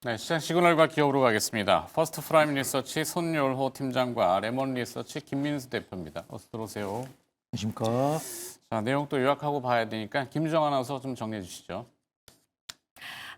네, 시장 시그널과 기업으로 가겠습니다. 퍼스트 프라임 리서치 손율호 팀장과 레몬 리서치 김민수 대표입니다. 어서 들어오세요. 안녕하십니까. 자, 내용 또 요약하고 봐야 되니까 김정 아나운서 좀 정리해 주시죠.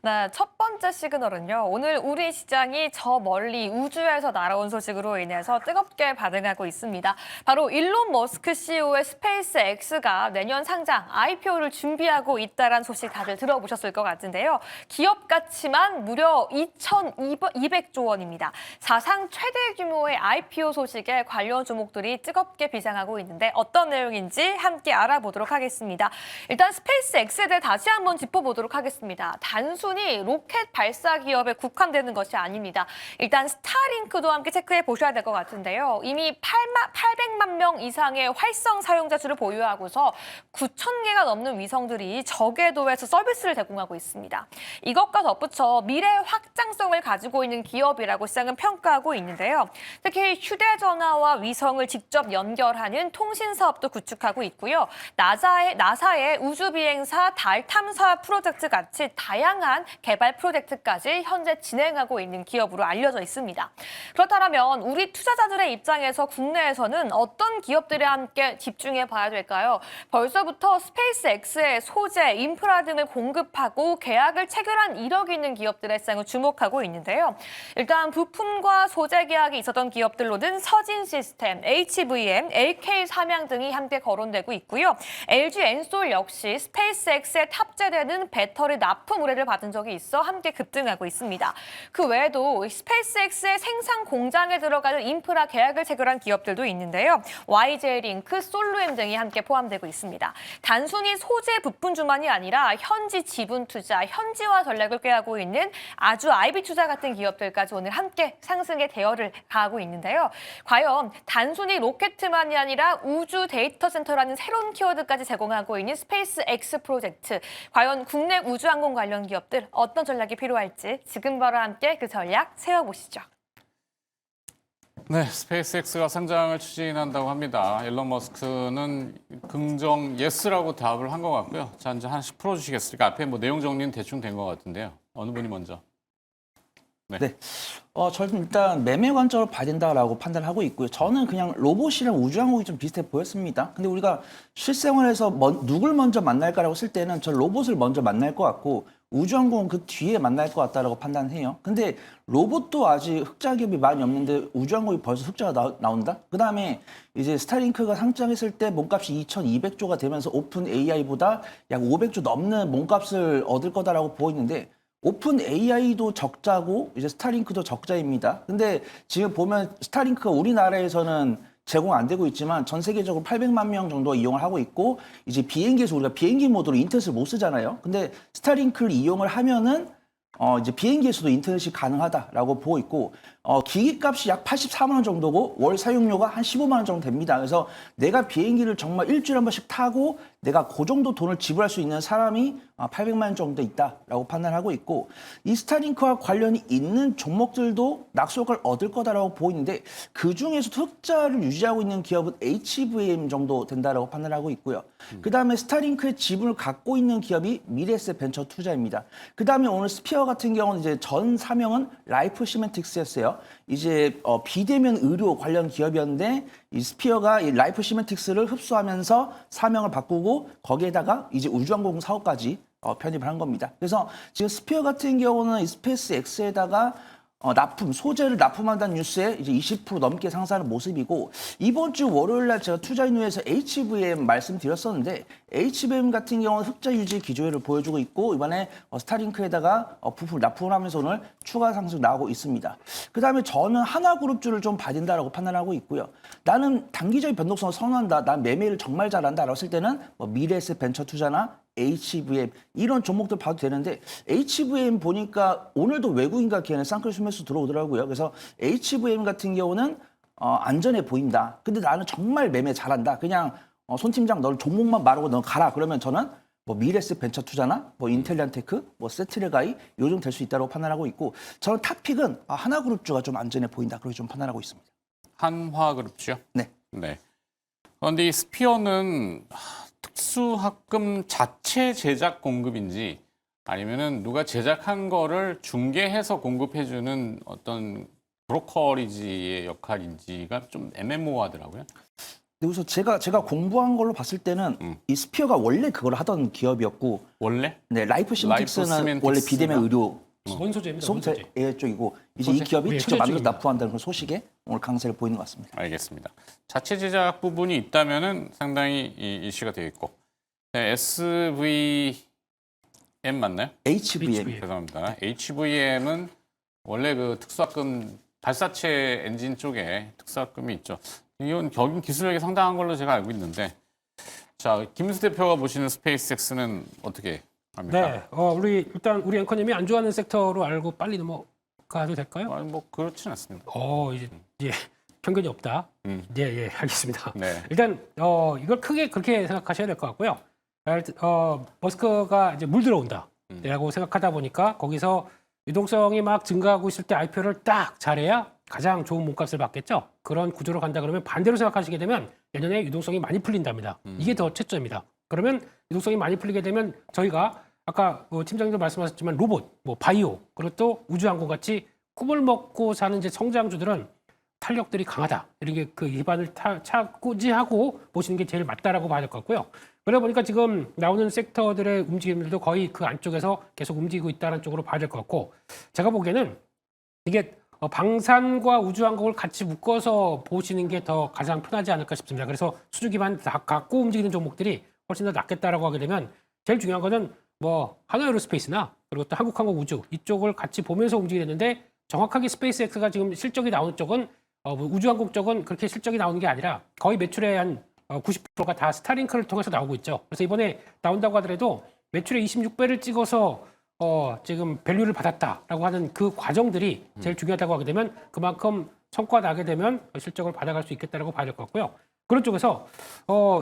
네, 첫 번째 시그널은요. 오늘 우리 시장이 저 멀리 우주에서 날아온 소식으로 인해서 뜨겁게 반응하고 있습니다. 바로 일론 머스크 CEO의 스페이스 X가 내년 상장 IPO를 준비하고 있다는 소식 다들 들어보셨을 것 같은데요. 기업 가치만 무려 2,200조 원입니다. 사상 최대 규모의 IPO 소식에 관련 종목들이 뜨겁게 비상하고 있는데 어떤 내용인지 함께 알아보도록 하겠습니다. 일단 스페이스 X에 대해 다시 한번 짚어보도록 하겠습니다. 단순히 로켓 발사 기업에 국한되는 것이 아닙니다. 일단 스타링크도 함께 체크해 보셔야 될 것 같은데요. 이미 800만 명 이상의 활성 사용자 수를 보유하고서 9천 개가 넘는 위성들이 저궤도에서 서비스를 제공하고 있습니다. 이것과 덧붙여 미래 확장성을 가지고 있는 기업이라고 시장은 평가하고 있는데요. 특히 휴대전화와 위성을 직접 연결하는 통신 사업도 구축하고 있고요. 나사의 우주비행사 달 탐사 프로젝트 같이 다양한 개발 프로젝트까지 현재 진행하고 있는 기업으로 알려져 있습니다. 그렇다면 우리 투자자들의 입장에서 국내에서는 어떤 기업들에 함께 집중해 봐야 될까요? 벌써부터 스페이스 X의 소재, 인프라 등을 공급하고 계약을 체결한 이력이 있는 기업들의 시장을 주목하고 있는데요. 일단 부품과 소재 계약이 있었던 기업들로는 서진 시스템, HVM, LK 삼양 등이 함께 거론되고 있고요. LG 엔솔 역시 스페이스 X에 탑재되는 배터리 납품 의뢰를 받은 적이 있어 함께 급등하고 있습니다. 그 외에도 스페이스 X의 생산 공장에 들어가는 인프라 계약을 체결한 기업들도 있는데요. YJ링크, 솔루엠 등이 함께 포함되고 있습니다. 단순히 소재 부품주만이 아니라 현지 지분 투자, 현지화 전략을 꾀하고 있는 아주 IB 투자 같은 기업들까지 오늘 함께 상승의 대열을 가하고 있는데요. 과연 단순히 로켓만이 아니라 우주 데이터 센터라는 새로운 키워드까지 제공하고 있는 스페이스 X 프로젝트, 과연 국내 우주항공 관련 기업들 어떤 전략이 필요할지 지금 바로 함께 그 전략 세워보시죠. 네, 스페이스X가 상장을 추진한다고 합니다. 일론 머스크는 긍정 예스라고 답을 한 것 같고요. 자, 이제 하나씩 풀어주시겠습니까? 앞에 뭐 내용 정리는 대충 된 것 같은데요. 어느 분이 먼저? 네. 저는 일단 매매 관점으로 봐야 된다라고 판단을 하고 있고요. 저는 그냥 로봇이랑 우주항공이 좀 비슷해 보였습니다. 근데 우리가 실생활에서 누굴 먼저 만날까라고 쓸 때는 저 로봇을 먼저 만날 것 같고 우주항공은 그 뒤에 만날 것 같다라고 판단해요. 근데 로봇도 아직 흑자 기업이 많이 없는데 우주항공이 벌써 흑자가 나온다? 그 다음에 이제 스타링크가 상장했을 때 몸값이 2,200조가 되면서 오픈 AI보다 약 500조 넘는 몸값을 얻을 거다라고 보이는데 오픈 AI도 적자고 이제 스타링크도 적자입니다. 근데 지금 보면 스타링크가 우리나라에서는 제공 안 되고 있지만 전 세계적으로 800만 명 정도 이용을 하고 있고 이제 비행기에서 우리가 비행기 모드로 인터넷을 못 쓰잖아요. 근데 스타링크를 이용을 하면은 이제 비행기에서도 인터넷이 가능하다라고 보고 있고 기기값이 약 84만 원 정도고 월 사용료가 한 15만 원 정도 됩니다. 그래서 내가 비행기를 정말 일주일에 한 번씩 타고 내가 그 정도 돈을 지불할 수 있는 사람이 800만 원 정도 있다라고 판단하고 있고 이 스타링크와 관련이 있는 종목들도 낙수효과를 얻을 거다라고 보이는데 그중에서도 흑자를 유지하고 있는 기업은 HVM 정도 된다라고 판단하고 있고요. 그다음에 스타링크의 지분을 갖고 있는 기업이 미래에셋 벤처 투자입니다. 그다음에 오늘 스피어 같은 경우는 이제 전 사명은 라이프 시멘틱스였어요. 이제 비대면 의료 관련 기업이었는데 이 스피어가 이 라이프 시멘틱스를 흡수하면서 사명을 바꾸고 거기에다가 이제 우주항공 사업까지 편입을 한 겁니다. 그래서 지금 스피어 같은 경우는 이 스페이스 X에다가 소재를 납품한다는 뉴스에 이제 20% 넘게 상승하는 모습이고 이번 주 월요일 날 제가 투자인후에서 HVM 말씀드렸었는데 HVM 같은 경우는 흑자 유지 기조율을 보여주고 있고 이번에 스타링크에다가 부품을 납품을 하면서 오늘 추가 상승 나오고 있습니다. 그다음에 저는 하나그룹주를 좀 봐야 된다라고 판단하고 있고요. 나는 단기적인 변동성을 선호한다. 난 매매를 정말 잘한다라고 했을 때는 미래에셋 벤처 투자나 HVM 이런 종목들 봐도 되는데 HVM 보니까 오늘도 외국인과 기관의 쌍끌 매수 들어오더라고요. 그래서 HVM 같은 경우는 안전해 보인다. 근데 나는 정말 매매 잘한다. 그냥 손 팀장 너를 종목만 말하고 너 가라. 그러면 저는 미래에셋 벤처 투자나 인텔리안테크, 세트레가이 요즘 될 수 있다고 판단하고 있고 저는 탑픽은 하나그룹주가 좀 안전해 보인다. 그렇게 좀 판단하고 있습니다. 한화그룹주요? 네. 네. 그런데 이 스피어는 특수학금 자체 제작 공급인지 아니면은 누가 제작한 거를 중개해서 공급해주는 어떤 브로커리지의 역할인지가 좀 애매모호하더라고요. 그래서 제가 공부한 걸로 봤을 때는 이 스피어가 원래 그걸 하던 기업이었고, 원래? 네, 라이프 시멘틱스는 원래 비대면 의료 원 소재입니다. 원 소재. 소재 쪽이고 이제 이 기업이 네, 직접 소재 만들어서 쪽입니다. 납품한다는 그런 소식에 오늘 강세를 보이는 것 같습니다. 알겠습니다. 자체 제작 부분이 있다면은 상당히 이슈가 되겠고. 네, SVM 맞나요? HVM. 죄송합니다. HVM은 원래 그 특수학금 발사체 엔진 쪽에 특수학금이 있죠. 이건 격인 기술력이 상당한 걸로 제가 알고 있는데, 자 김수 대표가 보시는 스페이스X는 어떻게 합니까? 네, 일단 우리 앵커님이 안 좋아하는 섹터로 알고 빨리 넘어가도 될까요? 아니, 뭐 그렇진 않습니다. 이제 편견이 없다. 음. 예, 알겠습니다. 네. 일단 이걸 크게 그렇게 생각하셔야 될 것 같고요. 머스크가 이제 물 들어온다라고 생각하다 보니까 거기서 유동성이 막 증가하고 있을 때 IPO를 딱 잘해야 가장 좋은 몸값을 받겠죠. 그런 구조로 간다 그러면 반대로 생각하시게 되면 내년에 유동성이 많이 풀린답니다. 이게 더 최저입니다. 그러면 유동성이 많이 풀리게 되면 저희가 아까 팀장님도 말씀하셨지만 로봇, 바이오, 그리고 또 우주항공 같이 꿈을 먹고 사는 이제 성장주들은 탄력들이 강하다. 이런 게 그 기반을 차고지하고 보시는 게 제일 맞다라고 봐야 될 것 같고요. 그러다 보니까 지금 나오는 섹터들의 움직임들도 거의 그 안쪽에서 계속 움직이고 있다는 쪽으로 봐야 될 것 같고, 제가 보기에는 이게 방산과 우주항공을 같이 묶어서 보시는 게 더 가장 편하지 않을까 싶습니다. 그래서 수주 기반 다 갖고 움직이는 종목들이 훨씬 더 낫겠다라고 하게 되면 제일 중요한 거는 한화에어로스페이스나 그리고 또 한국항공우주 이쪽을 같이 보면서 움직이게 되는데, 정확하게 스페이스X가 지금 실적이 나오는 쪽은 우주항공 쪽은 그렇게 실적이 나오는 게 아니라 거의 매출의 한 90%가 다 스타링크를 통해서 나오고 있죠. 그래서 이번에 나온다고 하더라도 매출의 26배를 찍어서 지금 밸류를 받았다라고 하는 그 과정들이 제일 중요하다고 하게 되면 그만큼 성과 나게 되면 실적을 받아갈 수 있겠다라고 봐야 될 것 같고요. 그런 쪽에서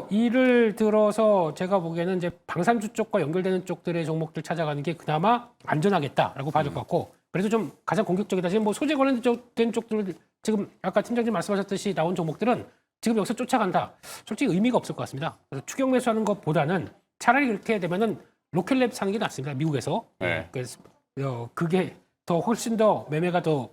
이를 들어서 제가 보기에는 이제 방산주 쪽과 연결되는 쪽들의 종목들 찾아가는 게 그나마 안전하겠다라고 봐야 될 것 같고, 그래도 좀 가장 공격적이다. 지금 소재 관련된 쪽들 지금 아까 팀장님 말씀하셨듯이 나온 종목들은 지금 여기서 쫓아간다. 솔직히 의미가 없을 것 같습니다. 그래서 추격 매수하는 것보다는 차라리 그렇게 되면은 로켓랩 사는 게 낫습니다. 미국에서. 네. 그래서 그게 더 훨씬 더 매매가 더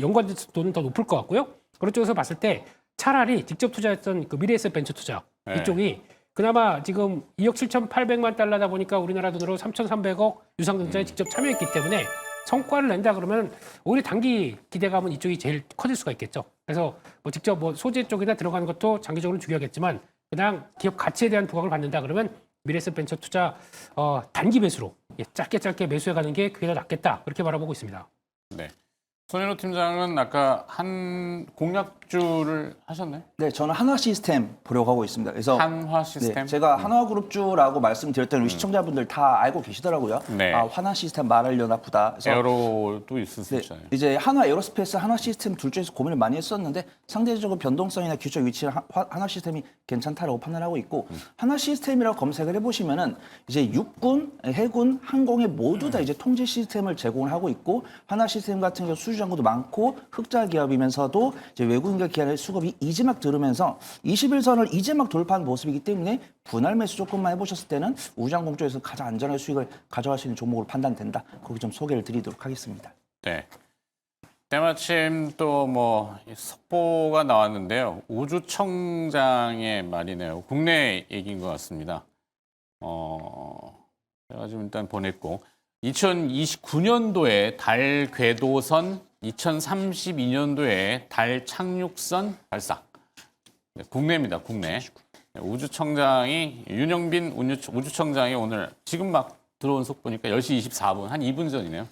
연관도는 더 높을 것 같고요. 그런 쪽에서 봤을 때 차라리 직접 투자했던 그 미래에셋 벤처 투자 네. 이쪽이 그나마 지금 2억 7,800만 달러다 보니까 우리나라 돈으로 3,300억 유상증자에 직접 참여했기 때문에 성과를 낸다 그러면 오히려 단기 기대감은 이쪽이 제일 커질 수가 있겠죠. 그래서 직접 소재 쪽에다 들어가는 것도 장기적으로 중요하겠지만 그냥 기업 가치에 대한 부각을 받는다 그러면 미래에셋 벤처 투자 단기 매수로 짧게 매수해가는 게 그게 더 낫겠다 그렇게 바라보고 있습니다. 네. 손현우 팀장은 아까 한 공략주를 하셨나요? 네, 저는 한화 시스템 보려고 하고 있습니다. 그래서 한화 시스템? 네, 제가 한화그룹주라고 말씀드렸던 우리 시청자분들 다 알고 계시더라고요. 네. 한화 시스템 말하려나 보다. 그래서 에어로도 있을 수 네, 있잖아요. 이제 한화 에어로스페이스, 한화 시스템 둘 중에서 고민을 많이 했었는데 상대적으로 변동성이나 기술적 위치는 한화 시스템이 괜찮다라고 판단하고 있고, 한화 시스템이라고 검색을 해보시면은 이제 육군, 해군, 항공에 모두 다 이제 통제 시스템을 제공을 하고 있고, 한화 시스템 같은 경우 수주 잔고도 많고 흑자 기업이면서도 이제 외국인과 기관의 수급이 이제 막 들으면서 21선을 이제 막 돌파한 모습이기 때문에 분할 매수 조건만 해보셨을 때는 우주항공 쪽에서 가장 안전하게 수익을 가져갈 수 있는 종목으로 판단된다. 거기 좀 소개를 드리도록 하겠습니다. 네. 때마침 또 속보가 나왔는데요. 우주청장의 말이네요. 국내 얘기인 것 같습니다. 제가 지금 일단 보냈고 2029년도에 달 궤도선, 2032년도에 달 착륙선 발사. 네, 국내입니다. 국내. 네, 우주청장이 윤영빈 우주청장이 오늘 지금 막 들어온 속보니까 10시 24분, 한 2분 전이네요.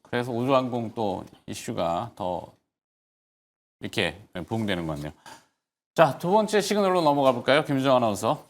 그래서 우주항공 또 이슈가 더 이렇게 부응되는 것 같네요. 자, 두 번째 시그널로 넘어가 볼까요? 김주정 아나운서.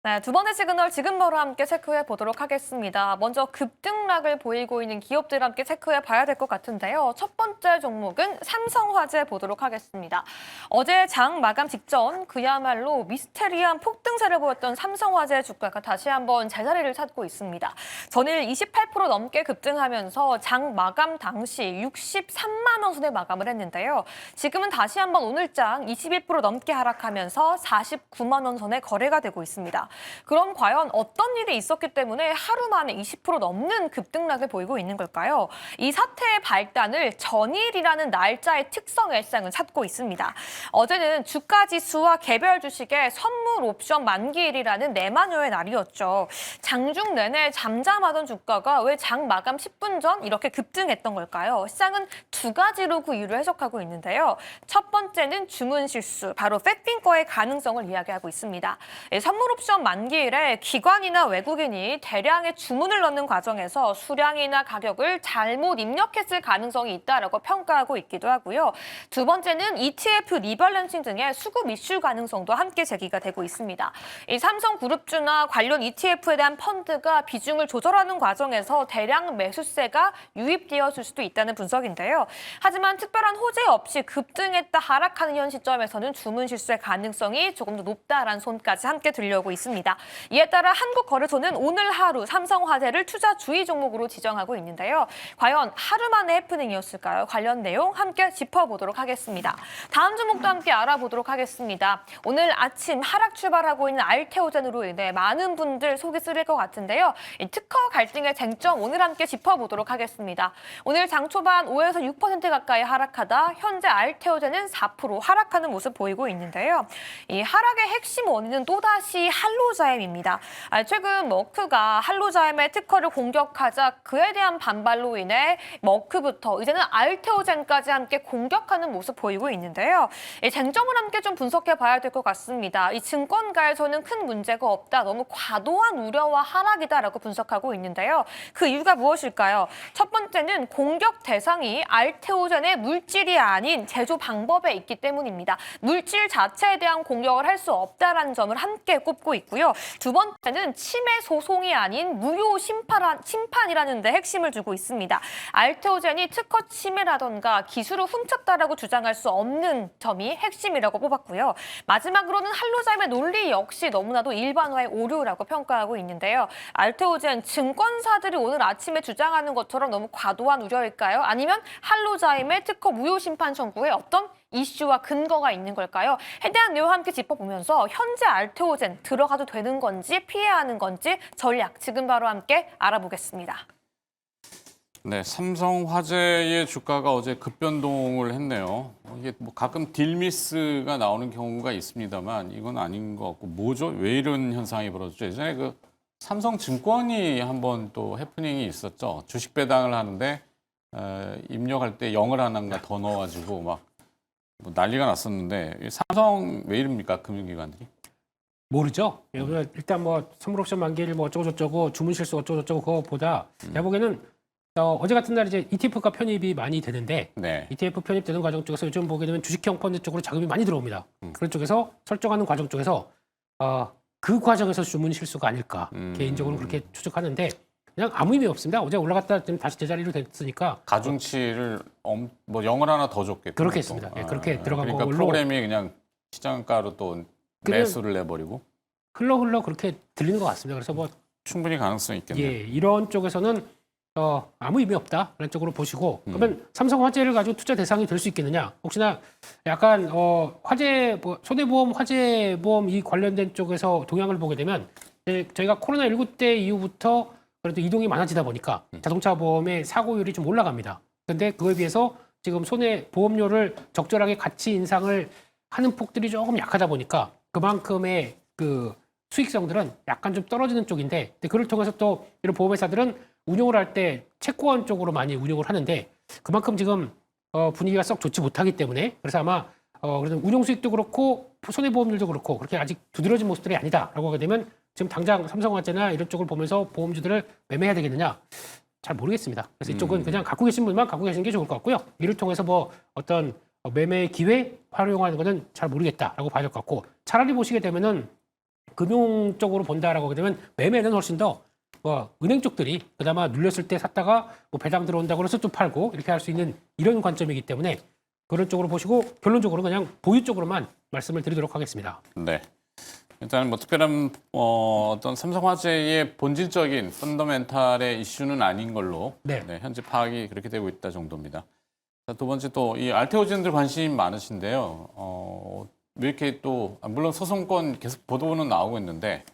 네, 두 번째 시그널 지금 바로 함께 체크해 보도록 하겠습니다. 먼저 급등락을 보이고 있는 기업들 함께 체크해 봐야 될 것 같은데요. 첫 번째 종목은 삼성화재 보도록 하겠습니다. 어제 장 마감 직전 그야말로 미스테리한 폭등세를 보였던 삼성화재 주가가 다시 한번 제자리를 찾고 있습니다. 전일 28% 넘게 급등하면서 장 마감 당시 63만 원 선에 마감을 했는데요. 지금은 다시 한번 오늘 장 21% 넘게 하락하면서 49만 원 선에 거래가 되고 있습니다. 그럼 과연 어떤 일이 있었기 때문에 하루 만에 20% 넘는 급등락을 보이고 있는 걸까요? 이 사태의 발단을 전일이라는 날짜의 특성의 시장은 찾고 있습니다. 어제는 주가 지수와 개별 주식의 선물 옵션 만기일이라는 내만여의 날이었죠. 장중 내내 잠잠하던 주가가 왜 장 마감 10분 전 이렇게 급등했던 걸까요? 시장은 두 가지로 그 이유를 해석하고 있는데요. 첫 번째는 주문 실수, 바로 패핑거의 가능성을 이야기하고 있습니다. 선물 옵션 만기일에 기관이나 외국인이 대량의 주문을 넣는 과정에서 수량이나 가격을 잘못 입력했을 가능성이 있다라고 평가하고 있기도 하고요. 두 번째는 ETF 리밸런싱 등의 수급 이슈 가능성도 함께 제기가 되고 있습니다. 이 삼성그룹주나 관련 ETF에 대한 펀드가 비중을 조절하는 과정에서 대량 매수세가 유입되었을 수도 있다는 분석인데요. 하지만 특별한 호재 없이 급등했다 하락하는 현 시점에서는 주문 실수의 가능성이 조금 더 높다라는 손까지 함께 들려오고 있습니다. 이에 따라 한국거래소는 오늘 하루 삼성화재를 투자 주의 종목으로 지정하고 있는데요. 과연 하루 만의 해프닝이었을까요? 관련 내용 함께 짚어보도록 하겠습니다. 다음 종목도 함께 알아보도록 하겠습니다. 오늘 아침 하락 출발하고 있는 알테오젠으로 인해 많은 분들 속이 쓰릴 것 같은데요. 이 특허 갈등의 쟁점 오늘 함께 짚어보도록 하겠습니다. 오늘 장 초반 5에서 6% 가까이 하락하다 현재 알테오젠은 4% 하락하는 모습 보이고 있는데요. 이 하락의 핵심 원인은 또다시 할로자임입니다. 최근 머크가 할로자임의 특허를 공격하자 그에 대한 반발로 인해 머크부터 이제는 알테오젠까지 함께 공격하는 모습 보이고 있는데요. 이 쟁점을 함께 좀 분석해 봐야 될 것 같습니다. 이 증권가에서는 큰 문제가 없다, 너무 과도한 우려와 하락이다라고 분석하고 있는데요. 그 이유가 무엇일까요? 첫 번째는 공격 대상이 알테오젠의 물질이 아닌 제조 방법에 있기 때문입니다. 물질 자체에 대한 공격을 할 수 없다라는 점을 함께 꼽고 있고요. 두 번째는 침해 소송이 아닌 무효 심판이라는 데 핵심을 두고 있습니다. 알테오젠이 특허 침해라던가 기술을 훔쳤다라고 주장할 수 없는 점이 핵심이라고 뽑았고요. 마지막으로는 할로자임의 논리 역시 너무나도 일반화의 오류라고 평가하고 있는데요. 알테오젠 증권사들이 오늘 아침에 주장하는 것처럼 너무 과도한 우려일까요? 아니면 할로자임의 특허 무효 심판 청구에 어떤 이슈와 근거가 있는 걸까요? 해당 내용 함께 짚어보면서 현재 알테오젠 들어가도 되는 건지 피해야 하는 건지 전략 지금 바로 함께 알아보겠습니다. 네, 삼성화재의 주가가 어제 급변동을 했네요. 이게 뭐 가끔 딜미스가 나오는 경우가 있습니다만 이건 아닌 것 같고 뭐죠? 왜 이런 현상이 벌어졌죠? 예전에 그 삼성증권이 한번 또 해프닝이 있었죠. 주식 배당을 하는데 입력할 때 0을 하나인가 더 넣어가지고 막 뭐 난리가 났었는데 삼성 왜 이럽니까? 금융기관들이? 모르죠. 일단 뭐 선물 옵션 만기일 뭐 어쩌고 저쩌고 주문 실수 어쩌고 저쩌고 그거보다 제가 보기에는 어제 같은 날 이제 ETF가 편입이 많이 되는데 네. ETF 편입되는 과정 쪽에서 요즘 보게 되면 주식형 펀드 쪽으로 자금이 많이 들어옵니다. 그런 쪽에서 설정하는 과정 쪽에서 그 과정에서 주문 실수가 아닐까 개인적으로 그렇게 추측하는데 그냥 아무 의미 없습니다. 어제 올라갔다 지금 다시 제자리로 됐으니까 가중치를 뭐 0을 하나 더 줬겠죠. 그렇겠습니다. 예, 그렇게 들어간 그러니까 걸로 프로그램이 그냥 시장가로 또 매수를 내버리고 흘러 그렇게 들리는 것 같습니다. 그래서 뭐 충분히 가능성이 있겠네요. 예, 이런 쪽에서는 아무 의미 없다 그런 쪽으로 보시고 그러면 삼성화재를 가지고 투자 대상이 될 수 있겠느냐? 혹시나 약간 화재 뭐 손해보험 화재보험 이 관련된 쪽에서 동향을 보게 되면 저희가 코로나19 때 이후부터 그래도 이동이 많아지다 보니까 자동차 보험의 사고율이 좀 올라갑니다. 그런데 그거에 비해서 지금 손해보험료를 적절하게 가치 인상을 하는 폭들이 조금 약하다 보니까 그만큼의 그 수익성들은 약간 좀 떨어지는 쪽인데 그걸 통해서 또 이런 보험회사들은 운용을 할 때 채권 쪽으로 많이 운용을 하는데 그만큼 지금 분위기가 썩 좋지 못하기 때문에 그래서 아마 그래서 운용 수익도 그렇고 손해보험률도 그렇고 그렇게 아직 두드러진 모습들이 아니다라고 하게 되면 지금 당장 삼성화재나 이런 쪽을 보면서 보험주들을 매매해야 되겠느냐 잘 모르겠습니다. 그래서 이쪽은 그냥 갖고 계신 분만 갖고 계시는 게 좋을 것 같고요. 이를 통해서 뭐 어떤 매매 기회 활용하는 것은 잘 모르겠다라고 봐야 될 것 같고 차라리 보시게 되면은 금융 쪽으로 본다라고 하게 되면 매매는 훨씬 더 은행 쪽들이 그나마 눌렸을 때 샀다가 뭐 배당 들어온다고 해서 또 팔고 이렇게 할 수 있는 이런 관점이기 때문에 그런 쪽으로 보시고 결론적으로 그냥 보유 쪽으로만 말씀을 드리도록 하겠습니다. 네. 일단 뭐 특별한 어떤 삼성화재의 본질적인 펀더멘탈의 이슈는 아닌 걸로 네. 현재 파악이 그렇게 되고 있다 정도입니다. 자, 두 번째 또 이 알테오젠들 관심 많으신데요. 왜 이렇게 또 물론 소송권 계속 보도는 나오고 있는데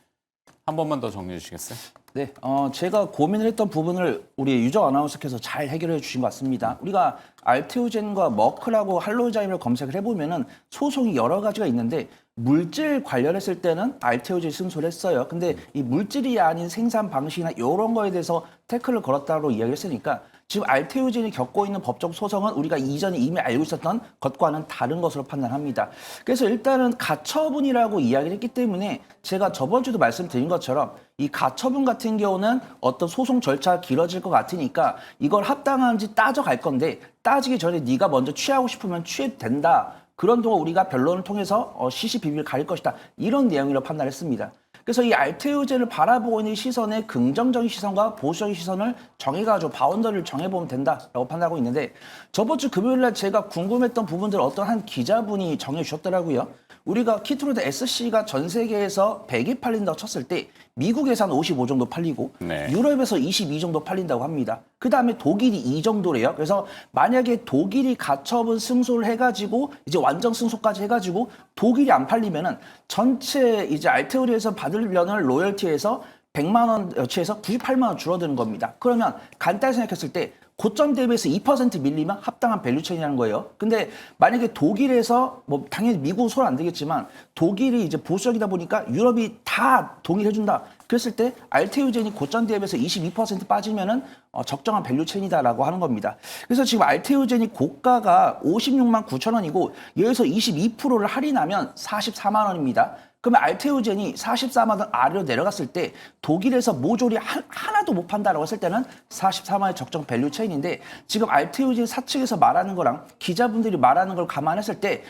한 번만 더 정리해 주시겠어요? 네, 제가 고민을 했던 부분을 우리 유정 아나운서께서 잘 해결해 주신 것 같습니다. 우리가 알테오젠과 머크라고 할로자임을 검색을 해보면은 소송이 여러 가지가 있는데 물질 관련했을 때는 알테오젠 승소를 했어요. 근데 이 물질이 아닌 생산 방식이나 이런 거에 대해서 태클을 걸었다고 이야기했으니까 지금 알테오젠이 겪고 있는 법적 소송은 우리가 이전에 이미 알고 있었던 것과는 다른 것으로 판단합니다. 그래서 일단은 가처분이라고 이야기를 했기 때문에 제가 저번 주도 말씀드린 것처럼 이 가처분 같은 경우는 어떤 소송 절차가 길어질 것 같으니까 이걸 합당한지 따져갈 건데 따지기 전에 네가 먼저 취하고 싶으면 취해도 된다. 그런 동안 우리가 변론을 통해서 시시비비를 가릴 것이다. 이런 내용이라고 판단했습니다. 그래서 이 알테오젠을 바라보고 있는 시선의 긍정적인 시선과 보수적인 시선을 정해가지고 바운더리를 정해보면 된다라고 판단하고 있는데 저번 주 금요일 날 제가 궁금했던 부분들을 어떤 한 기자분이 정해주셨더라고요. 우리가 키트로드 SC가 전 세계에서 100이 팔린다고 쳤을 때 미국에서 한 55 정도 팔리고 네. 유럽에서 22 정도 팔린다고 합니다. 그 다음에 독일이 2 정도래요. 그래서 만약에 독일이 가처분 승소를 해가지고 이제 완전 승소까지 해가지고 독일이 안 팔리면은 전체 이제 알테오리에서 받으려는 로열티에서 100만 원어치에서 98만 원 줄어드는 겁니다. 그러면 간단히 생각했을 때 고점 대비해서 2% 밀리면 합당한 밸류체인이라는 거예요. 근데 만약에 독일에서 뭐 당연히 미국은 손 안 대겠지만 독일이 이제 보수적이다 보니까 유럽이 다 동의해준다. 그랬을 때 알테오젠이 고점 대비해서 22% 빠지면은 적정한 밸류체인이다라고 하는 겁니다. 그래서 지금 알테오젠이 고가가 56만 9천 원이고 여기서 22%를 할인하면 44만 원입니다. 그러면 알테오젠이 44만 원 아래로 내려갔을 때 독일에서 모조리 하나도 못 판다라고 했을 때는 44만 원의 적정 밸류 체인인데 지금 알테오젠 사측에서 말하는 거랑 기자분들이 말하는 걸 감안했을 때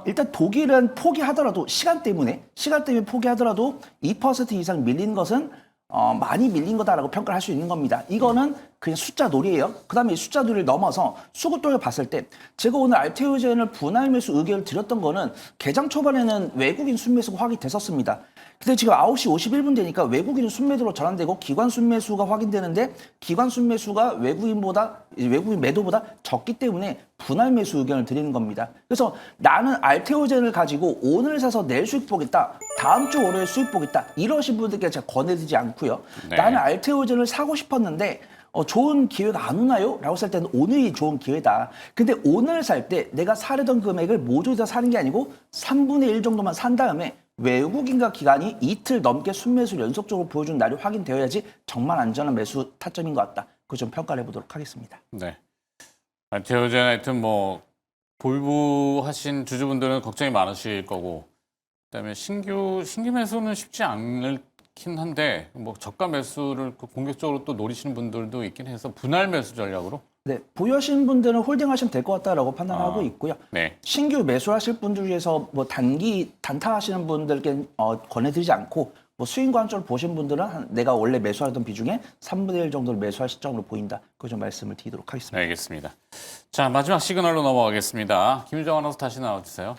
일단 독일은 포기하더라도 시간 때문에 포기하더라도 2% 이상 밀린 것은 많이 밀린 거다라고 평가를 할 수 있는 겁니다. 이거는 그냥 숫자 놀이에요. 그 다음에 숫자 놀이를 넘어서 수급동을 봤을 때 제가 오늘 알테오젠을 분할 매수 의견을 드렸던 거는 개장 초반에는 외국인 순매수가 확인됐었습니다. 근데 지금 9시 51분 되니까 외국인 순매도로 전환되고 기관 순매수가 확인되는데 기관 순매수가 외국인 매도보다 적기 때문에 분할 매수 의견을 드리는 겁니다. 그래서 나는 알테오젠을 가지고 오늘 사서 내일 수익 보겠다. 다음 주 월요일 수익 보겠다. 이러신 분들께 제가 권해드리지 않고요. 네. 나는 알테오젠을 사고 싶었는데 좋은 기회가 안 오나요? 라고 했을 때는 오늘이 좋은 기회다. 근데 오늘 살 때 내가 사려던 금액을 모조리 다 사는 게 아니고 3분의 1 정도만 산 다음에 외국인과 기관이 이틀 넘게 순매수를 연속적으로 보여준 날이 확인되어야지 정말 안전한 매수 타점인 것 같다. 그거 좀 평가를 해보도록 하겠습니다. 네. 알테오젠 하여튼 뭐 보유하신 주주분들은 걱정이 많으실 거고 그다음에 신규 매수는 쉽지 않긴 한데 뭐 저가 매수를 공격적으로 또 노리시는 분들도 있긴 해서 분할 매수 전략으로 네, 보유하시는 분들은 홀딩하시면 될 것 같다라고 판단하고 있고요. 네. 신규 매수하실 분들 중에서 뭐 단타하시는 분들께 권해드리지 않고 뭐 수익 관점을 보신 분들은 내가 원래 매수하던 비중에 3분의 1 정도를 매수할 시점으로 보인다. 그거 좀 말씀을 드리도록 하겠습니다. 알겠습니다. 자, 마지막 시그널로 넘어가겠습니다. 김유정 아나운서 다시 나와주세요.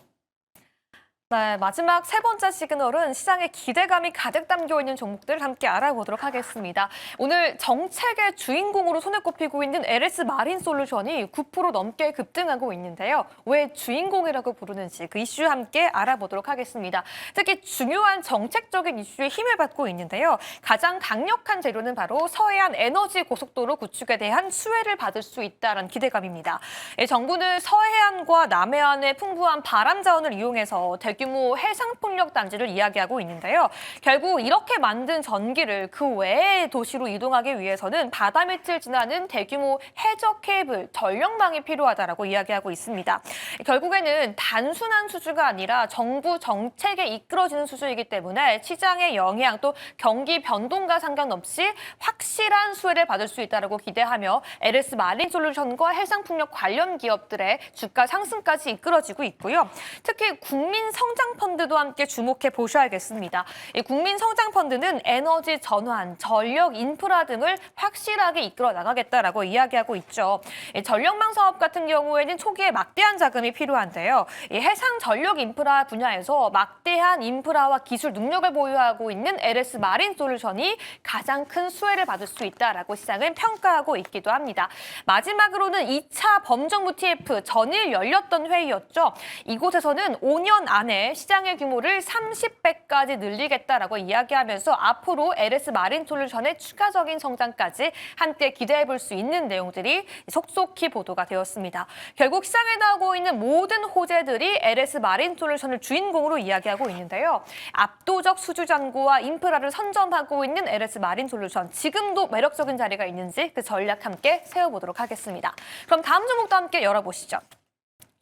네, 마지막 세 번째 시그널은 시장에 기대감이 가득 담겨 있는 종목들을 함께 알아보도록 하겠습니다. 오늘 정책의 주인공으로 손에 꼽히고 있는 LS 마린솔루션이 9% 넘게 급등하고 있는데요. 왜 주인공이라고 부르는지 그 이슈 함께 알아보도록 하겠습니다. 특히 중요한 정책적인 이슈에 힘을 받고 있는데요. 가장 강력한 재료는 바로 서해안 에너지 고속도로 구축에 대한 수혜를 받을 수 있다는 기대감입니다. 정부는 서해안과 남해안의 풍부한 바람 자원을 이용해서 대규모 해상풍력 단지를 이야기하고 있는데요. 결국 이렇게 만든 전기를 그 외의 도시로 이동하기 위해서는 바다 밑을 지나는 대규모 해저 케이블, 전력망이 필요하다라고 이야기하고 있습니다. 결국에는 단순한 수주가 아니라 정부 정책에 이끌어지는 수주이기 때문에 시장의 영향 또 경기 변동과 상관없이 확실한 수혜를 받을 수 있다라고 기대하며 LS 마린솔루션과 해상풍력 관련 기업들의 주가 상승까지 이끌어지고 있고요. 특히 국민성장펀드도 함께 주목해 보셔야겠습니다. 이 국민성장펀드는 에너지 전환, 전력 인프라 등을 확실하게 이끌어 나가겠다라고 이야기하고 있죠. 이 전력망 사업 같은 경우에는 초기에 막대한 자금이 필요한데요. 이 해상 전력 인프라 분야에서 막대한 인프라와 기술 능력을 보유하고 있는 LS 마린솔루션이 가장 큰 수혜를 받을 수 있다라고 시장은 평가하고 있기도 합니다. 마지막으로는 2차 범정부 TF 전일 열렸던 회의였죠. 이곳에서는 5년 안에 내에 시장의 규모를 30배까지 늘리겠다라고 이야기하면서 앞으로 LS 마린솔루션의 추가적인 성장까지 함께 기대해 볼 수 있는 내용들이 속속히 보도가 되었습니다. 결국 시장에 나오고 있는 모든 호재들이 LS 마린솔루션을 주인공으로 이야기하고 있는데요. 압도적 수주 잔고와 인프라를 선점하고 있는 LS 마린솔루션, 지금도 매력적인 자리가 있는지 그 전략 함께 세워보도록 하겠습니다. 그럼 다음 종목도 함께 열어보시죠.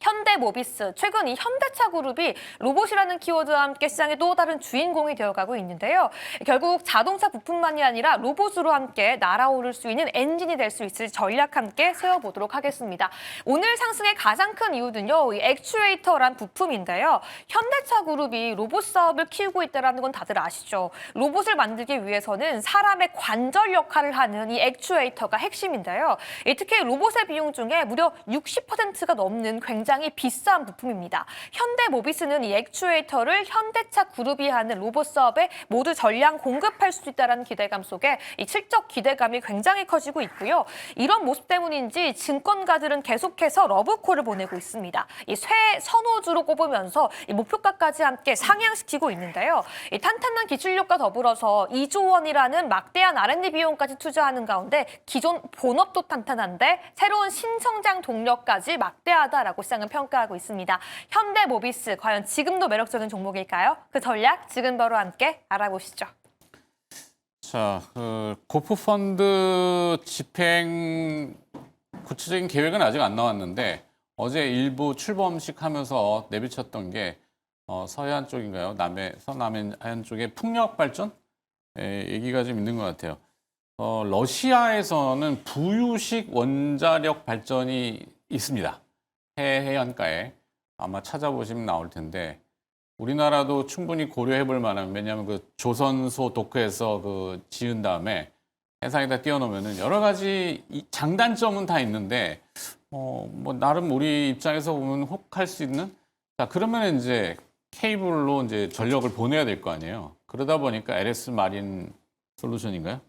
현대모비스, 최근 이 현대차 그룹이 로봇이라는 키워드와 함께 시장의 또 다른 주인공이 되어가고 있는데요. 결국 자동차 부품만이 아니라 로봇으로 함께 날아오를 수 있는 엔진이 될 수 있을 전략 함께 세워보도록 하겠습니다. 오늘 상승의 가장 큰 이유는요, 이 액추에이터란 부품인데요. 현대차 그룹이 로봇 사업을 키우고 있다는 건 다들 아시죠? 로봇을 만들기 위해서는 사람의 관절 역할을 하는 이 액추에이터가 핵심인데요. 특히 로봇의 비용 중에 무려 60%가 넘는 굉장히 비싼 부품입니다. 현대모비스는 이 액추에이터를 현대차 그룹이 하는 로봇 사업에 모두 전량 공급할 수 있다는 기대감 속에 이 실적 기대감이 굉장히 커지고 있고요. 이런 모습 때문인지 증권가들은 계속해서 러브콜을 보내고 있습니다. 이 쇠 선호주로 꼽으면서 이 목표가까지 함께 상향시키고 있는데요. 이 탄탄한 기술력과 더불어서 2조 원이라는 막대한 R&D 비용까지 투자하는 가운데 기존 본업도 탄탄한데 새로운 신성장 동력까지 막대하다라고 시장은 평가하고 있습니다. 현대모비스 과연 지금도 매력적인 종목일까요? 그 전략 지금 바로 함께 알아보시죠. 자, 고프펀드 집행 구체적인 계획은 아직 안 나왔는데 어제 일부 출범식 하면서 내비쳤던 게 서해안 쪽인가요? 서남해안 쪽의 풍력 발전 얘기가 좀 있는 것 같아요. 러시아에서는 부유식 원자력 발전이 있습니다. 해안가에 아마 찾아보시면 나올 텐데 우리나라도 충분히 고려해 볼 만한, 왜냐하면 그 조선소 도크에서 그 지은 다음에 해상에다 띄워놓으면은 여러 가지 장단점은 다 있는데 뭐 나름 우리 입장에서 보면 혹할 수 있는, 자 그러면 이제 케이블로 이제 전력을 보내야 될 거 아니에요. 그러다 보니까 LS 마린 솔루션인가요?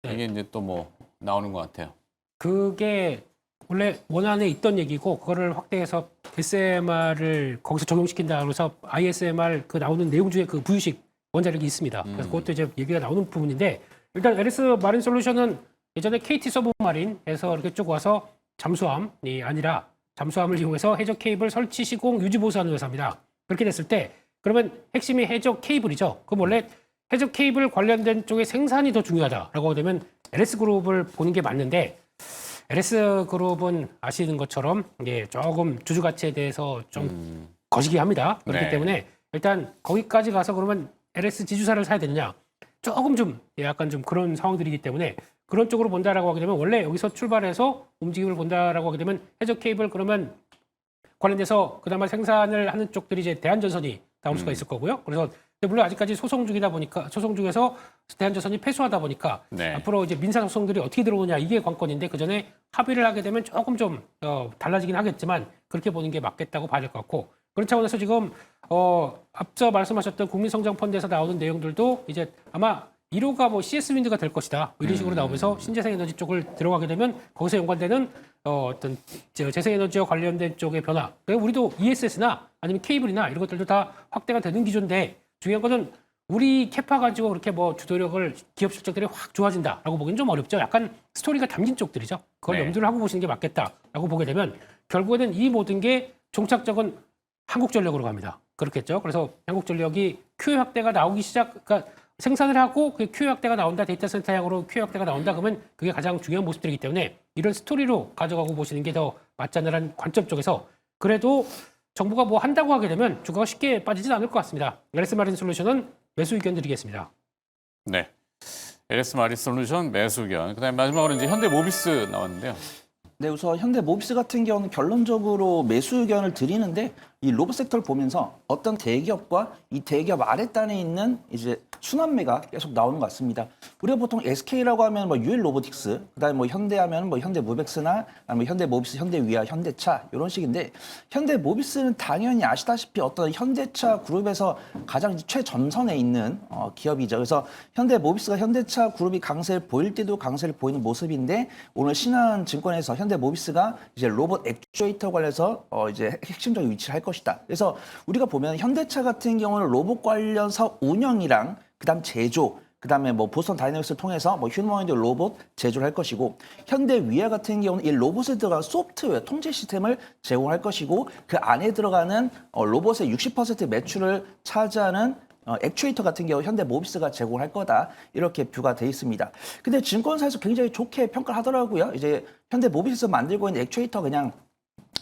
이게 이제 또 뭐 나오는 것 같아요. 그게 원래 원안에 있던 얘기고 그거를 확대해서 SMR을 거기서 적용시킨다 그래서 ISMR 그 나오는 내용 중에 그 부유식 원자력이 있습니다. 그래서 그것도 이제 얘기가 나오는 부분인데, 일단 LS 마린 솔루션은 예전에 KT 서브마린에서 이렇게 쭉 와서 잠수함이 아니라 잠수함을 이용해서 해적 케이블 설치, 시공, 유지 보수하는 회사입니다. 그렇게 됐을 때 그러면 핵심이 해적 케이블이죠. 그럼 원래 해적 케이블 관련된 쪽의 생산이 더 중요하다라고 되면 LS 그룹을 보는 게 맞는데, LS 그룹은 아시는 것처럼 이게 조금 주주 가치에 대해서 좀 거시기 합니다. 그렇기 네. 때문에 일단 거기까지 가서 그러면 LS 지주사를 사야 되느냐, 조금 좀 약간 좀 그런 상황들이기 때문에 그런 쪽으로 본다라고 하게 되면, 원래 여기서 출발해서 움직임을 본다라고 하게 되면 해적 케이블 그러면 관련돼서 그나마 생산을 하는 쪽들이 이제 대한전선이 나올 수가 있을 거고요. 그래서 물론 아직까지 소송 중이다 보니까, 소송 중에서 대한전선이 패소하다 보니까 네. 앞으로 이제 민사 소송들이 어떻게 들어오냐 이게 관건인데, 그 전에 합의를 하게 되면 조금 좀 달라지긴 하겠지만 그렇게 보는 게 맞겠다고 봐야 될 것 같고, 그런 차원에서 지금 앞서 말씀하셨던 국민성장펀드에서 나오는 내용들도 이제 아마 1호가 뭐 CS 윈드가 될 것이다 이런 식으로 나오면서 신재생에너지 쪽을 들어가게 되면 거기서 연관되는 어떤 재생에너지와 관련된 쪽의 변화, 그러니까 우리도 ESS나 아니면 케이블이나 이런 것들도 다 확대가 되는 기조인데, 중요한 거는 우리 캐파 가지고 그렇게 뭐 주도력을, 기업 실적들이 확 좋아진다라고 보기는 좀 어렵죠. 약간 스토리가 담긴 쪽들이죠. 그걸 네. 염두를 하고 보시는 게 맞겠다라고 보게 되면 결국에는 이 모든 게 종착적은 한국전력으로 갑니다. 그렇겠죠. 그래서 한국전력이 QE 확대가 나오기 그러니까 생산을 하고 그 QE 확대가 나온다, 데이터 센터 향으로 QE 확대가 나온다, 그러면 그게 가장 중요한 모습들이기 때문에 이런 스토리로 가져가고 보시는 게 더 맞지 않느라는 관점 쪽에서 그래도 정부가 뭐 한다고 하게 되면 주가가 쉽게 빠지진 않을 것 같습니다. LS 마린 솔루션은 매수 의견 드리겠습니다. 네. LS 마린 솔루션 매수 의견. 그다음에 마지막으로 이제 현대모비스 나왔는데요. 네, 우선 현대모비스 같은 경우는 결론적으로 매수 의견을 드리는데, 이 로봇 섹터를 보면서 어떤 대기업과 이 대기업 아랫단에 있는 이제 순환매가 계속 나오는 것 같습니다. 우리가 보통 SK라고 하면 뭐 UL 로보틱스, 그다음에 뭐 현대하면 뭐 현대모백스나 아니면 현대모비스, 현대위아, 현대차 이런 식인데, 현대모비스는 당연히 아시다시피 어떤 현대차 그룹에서 가장 최전선에 있는 기업이죠. 그래서 현대모비스가 현대차 그룹이 강세를 보일 때도 강세를 보이는 모습인데, 오늘 신한증권에서 현대모비스가 이제 로봇 액추에이터 관련해서 이제 핵심적인 위치를 할 것이다. 그래서 우리가 보면 현대차 같은 경우는 로봇 관련 사업 운영이랑 그다음 제조, 그다음에 뭐 보스턴 다이내믹스를 통해서 뭐 휴머노이드 로봇 제조를 할 것이고, 현대 위아 같은 경우는 이 로봇에 들어가는 소프트웨어 통제 시스템을 제공할 것이고, 그 안에 들어가는 로봇의 60% 매출을 차지하는 액추에이터 같은 경우 현대모비스가 제공할 거다, 이렇게 뷰가 돼 있습니다. 근데 증권사에서 굉장히 좋게 평가를 하더라고요. 이제 현대모비스에서 만들고 있는 액추에이터 그냥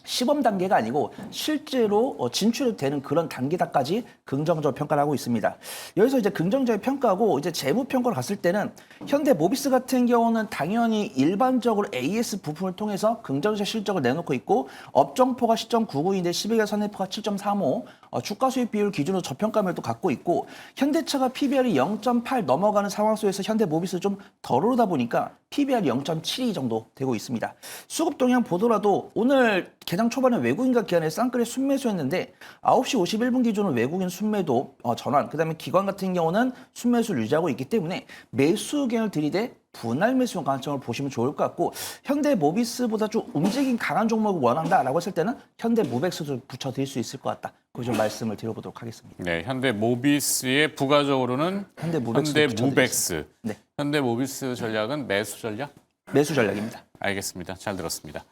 시범 단계가 아니고 실제로 진출이 되는 그런 단계다까지 긍정적으로 평가를 하고 있습니다. 여기서 이제 긍정적인 평가고, 이제 재무 평가로 갔을 때는 현대모비스 같은 경우는 당연히 일반적으로 AS 부품을 통해서 긍정적 실적을 내놓고 있고, 업종포가 10.99인데 12개월 선행포가 7.35, 주가 수익 비율 기준으로 저평가율도 갖고 있고, 현대차가 PBR이 0.8 넘어가는 상황 속에서 현대모비스 좀 덜 오르다 보니까 PBR이 0.72 정도 되고 있습니다. 수급 동향 보더라도 오늘 개장 초반에 외국인과 기관의 쌍끌이 순매수였는데 9시 51분 기준으로 외국인 순매도 전환, 그다음에 기관 같은 경우는 순매수를 유지하고 있기 때문에 매수 의견을 들이대 분할 매수 관점을 보시면 좋을 것 같고, 현대모비스보다 좀 움직임 강한 종목을 원한다라고 했을 때는 현대모백스도 붙여드릴 수 있을 것 같다. 그 좀 말씀을 드려보도록 하겠습니다. 네, 현대모비스의 부가적으로는 현대모백스. 네. 현대모비스 전략은 매수 전략? 매수 전략입니다. 알겠습니다. 잘 들었습니다.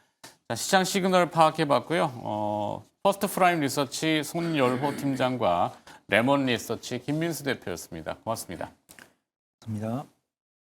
자, 시장 시그널 파악해봤고요. 퍼스트 프라임 리서치 손열호 팀장과 레몬 리서치 김민수 대표였습니다. 고맙습니다. 감사합니다.